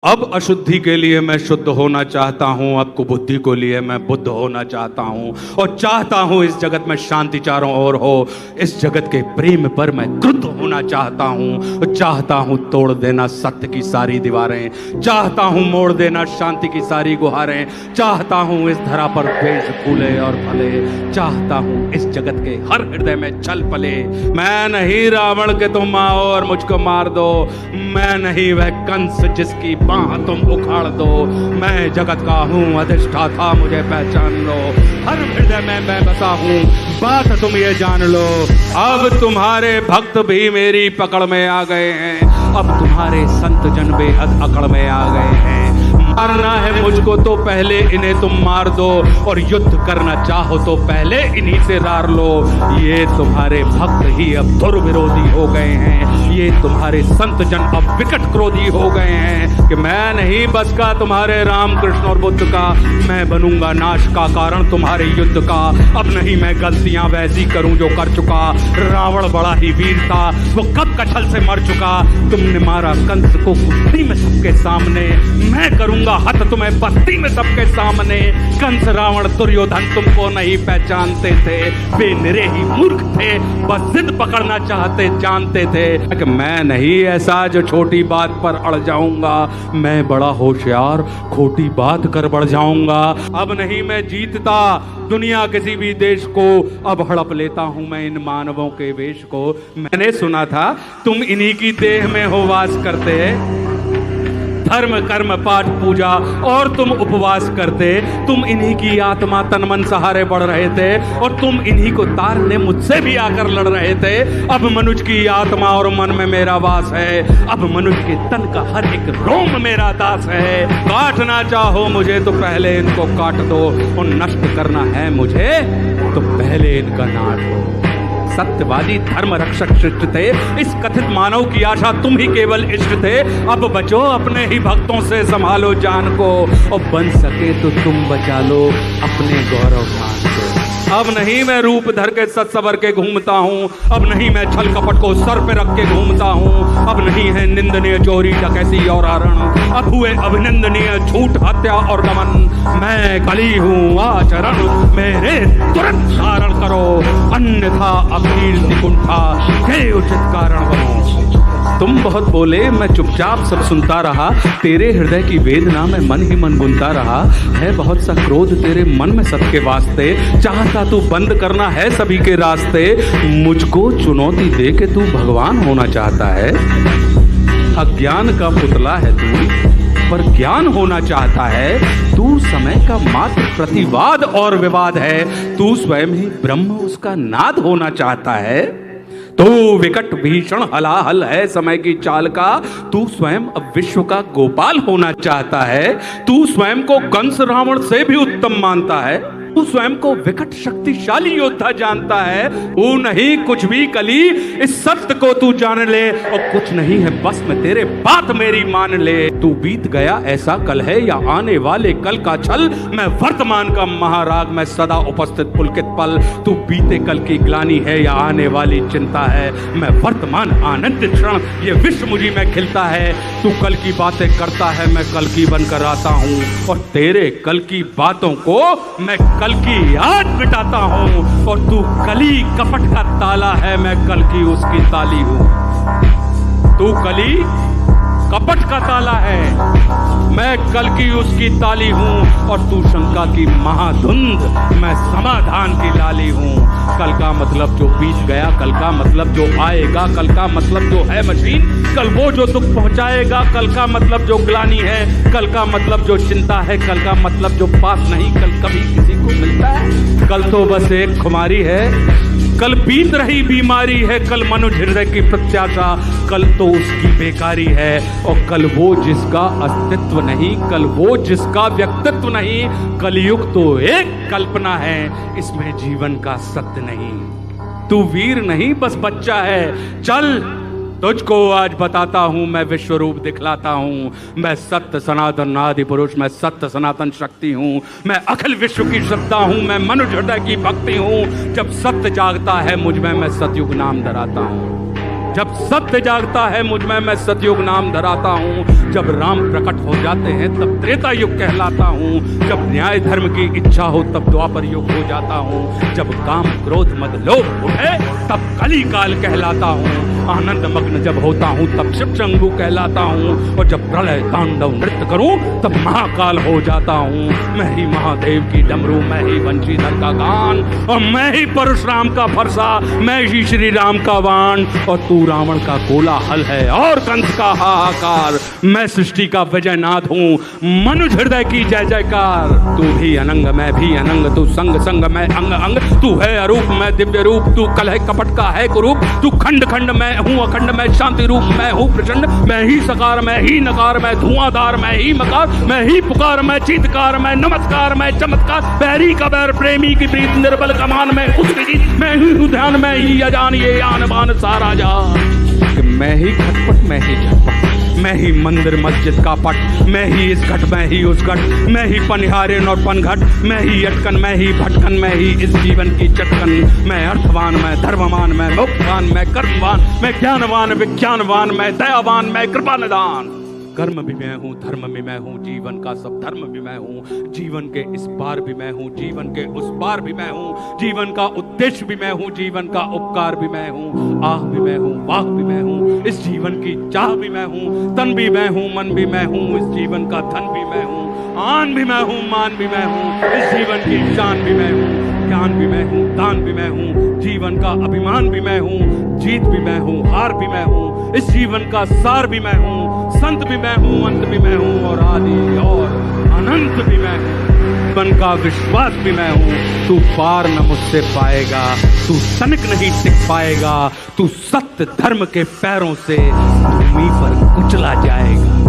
अब अशुद्धि के लिए मैं शुद्ध होना चाहता हूँ, अब कुबुद्धि को लिए मैं बुद्ध होना चाहता हूँ और चाहता हूँ इस जगत में शांति चारों ओर हो। इस जगत के प्रेम पर मैं क्रुद्ध होना चाहता हूँ, चाहता हूँ तोड़ देना सत्य की सारी दीवारें, चाहता हूँ मोड़ देना शांति की सारी गुहारें, चाहता हूँ इस धरा पर द्वेष फूले और फले, चाहता हूँ इस जगत के हर हृदय में छल पले। मैं नहीं रावण के तुम आओ और मुझको मार दो, मैं नहीं वह कंस जिसकी बाह तुम उखाड़ दो, मैं जगत का हूँ अधिष्ठाता मुझे पहचान लो, हर हृदय में मैं बसा हूँ बात तुम ये जान लो। अब तुम्हारे भक्त भी मेरी पकड़ में आ गए हैं, अब तुम्हारे संत जन बेहद अकड़ में आ गए हैं। मारना है मुझको तो पहले इन्हें तुम मार दो, और युद्ध करना चाहो तो पहले इन्हीं से रार लो। ये तुम्हारे भक्त ही अब धुर विरोधी हो गए हैं, ये तुम्हारे संत जन अब विकट क्रोधी हो गए हैं कि मैं नहीं बस का तुम्हारे राम कृष्ण और बुद्ध का, मैं बनूंगा नाश का कारण तुम्हारे युद्ध का। अब नहीं मैं गलतियां वैसी करूं जो कर चुका, रावण बड़ा ही वीर था वो कब कछल से मर चुका। तुमने मारा कंस को कुश्ती में सबके सामने, मैं करूंगा हत तुम्हें बस्ती में सबके सामने। कंस रावण दुर्योधन तुमको नहीं पहचानते थे, वे निरे ही मूर्ख थे, बस जिद पकड़ना चाहते जानते थे कि मैं नहीं ऐसा जो छोटी बात पर अड़ जाऊंगा, मैं बड़ा होशियार खोटी बात कर बढ़ जाऊंगा। अब नहीं मैं जीतता दुनिया किसी भी देश को, अब हड़प लेता हूं मैं इन मानवों के वेश को। मैंने सुना था तुम इन्हीं की देह में हो वास करते, धर्म कर्म पाठ पूजा और तुम उपवास करते, तुम इन्हीं की आत्मा तन मन सहारे बढ़ रहे थे, और तुम इन्हीं को तारने मुझसे भी आकर लड़ रहे थे। अब मनुष्य की आत्मा और मन में मेरा वास है, अब मनुष्य के तन का हर एक रोम मेरा दास है। काटना चाहो मुझे तो पहले इनको काट दो, और नष्ट करना है मुझे तो पहले इनका नाश दो। सत्यवादी धर्म रक्षक शिष्ट थे, इस कथित मानव की आशा तुम ही केवल इष्ट थे। अब बचो अपने ही भक्तों से संभालो जान को, और बन सके तो तुम बचा लो अपने गौरव मान को। अब नहीं मैं रूप धर के सच सवर के घूमता हूँ, अब नहीं मैं छल कपट को सर पे रख के घूमता हूँ, अब नहीं है निंदनीय चोरी डकैती और हरण, अब हुए अभिनंदनीय झूठ हत्या और दमन। मैं कली हूँ आचरण मेरे तुरंत धारण करो, अन्यथा अकीर्ति कुंठा के उचित कारण बनो। तुम बहुत बोले मैं चुपचाप सब सुनता रहा, तेरे हृदय की वेदना में मन ही मन गुनता रहा। है बहुत सा क्रोध तेरे मन में सबके वास्ते, चाहता तू बंद करना है सभी के रास्ते। मुझको चुनौती दे के तू भगवान होना चाहता है, अज्ञान का पुतला है तू पर ज्ञान होना चाहता है। तू समय का मात्र प्रतिवाद और विवाद है, तू स्वयं ही ब्रह्म उसका नाद होना चाहता है। तू विकट भीषण हलाहल है समय की चाल का, तू स्वयं अब विश्व का गोपाल होना चाहता है। तू स्वयं को कंस रावण से भी उत्तम मानता है, तू स्वयं को विकट शक्तिशाली योद्धा जानता है। तू नहीं कुछ भी कली, इस सत्य को तू जान ले, और कुछ नहीं है बस में तेरे बात मेरी मान ले। तू बीत गया ऐसा कल है या आने वाले कल का छल, मैं वर्तमान का महाराग मैं सदा उपस्थित पुलकित पल। तू बीते कल की ग्लानि है या आने वाली चिंता है, मैं वर्तमान आनंदित क्षण ये विश्व मुझी में खिलता है। तू कल की बातें करता है मैं कल की बनकर आता हूँ, और तेरे कल की बातों को मैं कल की याद मिटाता हूँ। और तू कली कपट का ताला है, मैं कल की उसकी ताली हूँ। तू कली कपट का ताला है, मैं कल की उसकी ताली हूँ, और तू शंका की महाधुंध मैं समाधान की लाली हूँ। कल का मतलब जो बीत गया, कल का मतलब जो आएगा, कल का मतलब जो है मशीन, कल वो जो दुख पहुंचाएगा, कल का मतलब जो ग्लानि है, कल का मतलब जो चिंता है, कल का मतलब जो पास नहीं कल कभी किसी को मिलता है। कल तो बस एक खुमारी है, कल बीत रही बीमारी है, कल मनुष्य हृदय की प्रत्याशा, कल तो उसकी बेकारी है। और कल वो जिसका अस्तित्व नहीं, कल वो जिसका व्यक्तित्व नहीं, कलयुग तो एक कल्पना है, इसमें जीवन का सत्य नहीं। तू वीर नहीं बस बच्चा है, चल तुझको आज बताता हूं मैं विश्व रूप दिखलाता हूं। मैं सत्य सनातन आदि पुरुष, मैं सत्य सनातन शक्ति हूं, मैं अखिल विश्व की श्रद्धा हूं, मैं मनुष्य हृदय की भक्ति हूं। जब सत्य जागता है मुझ में, मैं सतयुग नाम धराता हूं। जब सत्य जागता है मुझ में, मैं सतयुग नाम धराता हूँ। जब राम प्रकट हो जाते हैं तब त्रेता युग कहलाता हूँ। जब न्याय धर्म की इच्छा हो तब द्वापर युग हो जाता हूँ। जब काम क्रोध मद लोभ उठे तब कली काल कहलाता हूँ। आनंद मग्न जब होता हूँ तब शिव शंभु कहलाता हूँ। और जब प्रलय तांडव नृत्य करूँ तब महाकाल हो जाता हूँ। मैं ही महादेव की डमरू, मैं ही बंशीधर का गान, और मैं ही परशुराम का फरसा, मैं ही श्री राम का वाण। और तू रावण का कोलाहल है और कंस का हाहाकार। मैं सृष्टि का वैजयनाथ हूँ, मनुष्य हृदय की जय जयकार। तू भी अनंग मैं भी अनंग, तू संग संग मैं अंग अंग। तू है अरूप मैं दिव्य रूप, तू कलह कपट का है कुरूप। तू खंड खंड मैं हूँ अखंड, मैं शांति रूप मैं हूँ प्रचंड। मैं ही सकार मैं ही नकार, मैं धुआंधार मैं ही मकार। मैं ही पुकार मैं चीतकार, मैं नमस्कार मैं चमत्कार। बैरी का बैर प्रेमी की प्रीत, निर्बल कमान मैं उसकी जीत। मैं ही हूँ ध्यान मैं ही अजान, ये आन बान सारा जान। मैं ही खटपट मैं ही झटपट, मैं ही मंदिर मस्जिद का पट। मैं ही इस घट मैं ही उस घट, मैं ही पनिहारिन और पनघट। मैं ही अटकन मैं ही भटकन, मैं ही इस जीवन की चटकन। मैं अर्थवान मैं धर्मवान, मैं मुक्तवान मैं कर्मवान। मैं ज्ञानवान विज्ञानवान, मैं दयावान मैं कृपा निदान। कर्म भी मैं हूँ, धर्म भी मैं हूँ, जीवन का सब धर्म भी मैं हूँ। जीवन के इस पार भी मैं हूँ, जीवन के उस पार भी मैं हूँ। जीवन का उद्देश्य भी मैं हूँ, जीवन का उपकार भी मैं हूँ। आह भी मैं हूँ, वाह भी मैं हूँ, इस जीवन की चाह भी मैं हूँ। तन भी मैं हूँ, मन भी मैं हूँ, इस जीवन का धन भी मैं हूँ। आन भी मैं हूँ, मान भी मैं हूँ, इस जीवन की शान भी मैं हूँ। ज्ञान भी मैं हूँ, दान भी मैं हूँ, जीवन का अभिमान भी मैं हूँ। जीत भी मैं हूँ, हार भी मैं हूँ, इस जीवन का सार भी मैं हूँ। संत भी मैं हूँ, अंत भी मैं हूँ, और आदि और अनंत भी मैं हूँ। मन का विश्वास भी मैं हूँ। तू पार न मुझसे पाएगा, तू तनिक नहीं टिक पाएगा। तू सत्य धर्म के पैरों से भूमि पर कुचला जाएगा।